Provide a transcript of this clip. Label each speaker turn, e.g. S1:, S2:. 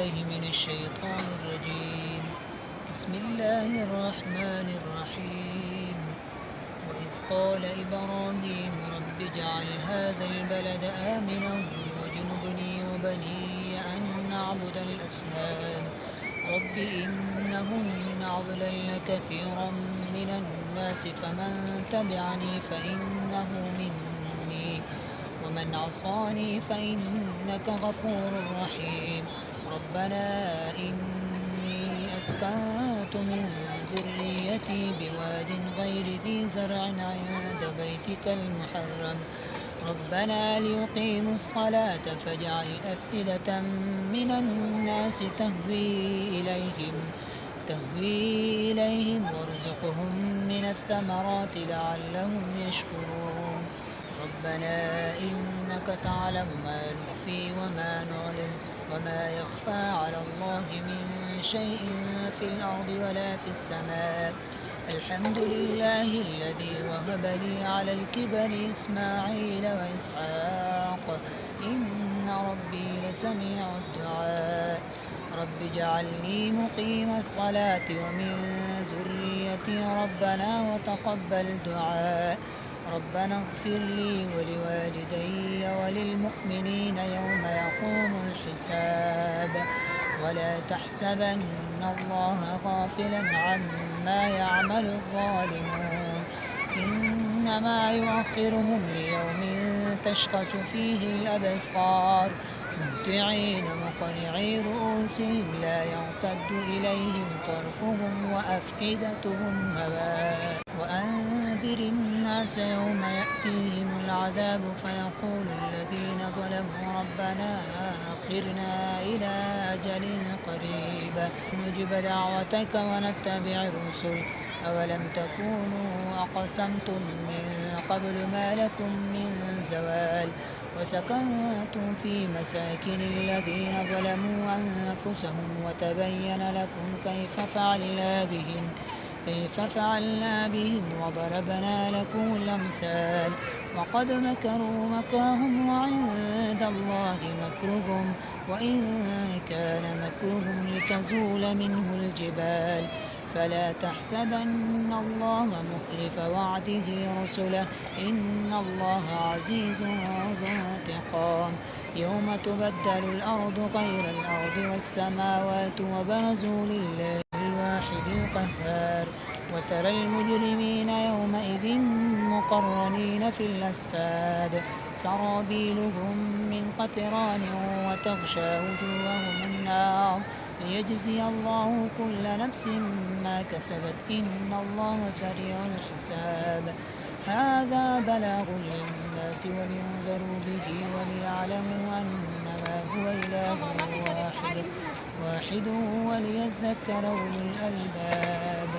S1: بالله من الشيطان الرجيم. بسم الله الرحمن الرحيم. وإذ قال إبراهيم رب اجعل هذا البلد آمنا واجنبني وبني أن نعبد الأصنام رب إنهن أضللن كثيرا من الناس فمن تبعني فإنه مني ومن عصاني فإنك غفور رحيم. ربنا إني أسكنت من ذريتي بواد غير ذي زرع عند بيتك المحرم ربنا ليقيموا الصلاة فاجعل أفئدة من الناس تهوي إليهم وارزقهم من الثمرات لعلهم يشكرون. ربنا إنك تعلم ما نخفي وما نعلن وما يخفى على الله من شيء في الأرض ولا في السماء. الحمد لله الذي وهب لي على الكبر إسماعيل وإسحاق إن ربي لسميع الدعاء. رب اجعلني مقيم الصلاة ومن ذريتي ربنا وتقبل دعاء. ربنا اغفر لي ولوالدي وللمؤمنين يوم يقوم الحساب. ولا تحسبن الله غافلا عما يعمل الظالمون إنما يؤخرهم ليوم تشخص فيه الأبصار مهطعين مقنعي رؤوسهم لا يرتد إليهم طرفهم وأفئدتهم هواء. وأنذر الناس يوم يأتيهم العذاب فيقول الذين ظلموا ربنا أخرنا إلى أجل قريب نجب دعوتك ونتبع الرسل أولم تكونوا أقسمتم من قبل ما لكم من زوال وسكنتم في مساكن الذين ظلموا أنفسهم وتبين لكم كيف فعلنا بهم وضربنا لكم الأمثال. وقد مكروا مكرهم وعند الله مكرهم وإن كان مكرهم لتزول منه الجبال. فلا تحسبن الله مخلف وعده رسله إن الله عزيز ذو انتقام. يوم تبدل الأرض غير الأرض والسماوات وبرزوا لله الواحد القهار. وترى المجرمين يومئذ مقرنين في الأصفاد سرابيلهم من قطران وتغشى وجوههم النار ليجزي الله كل نفس ما كسبت إن الله سريع الحساب. هذا بلاغ للناس ولينذروا به وليعلموا أنما هو إله واحد وليذكر أولو الألباب.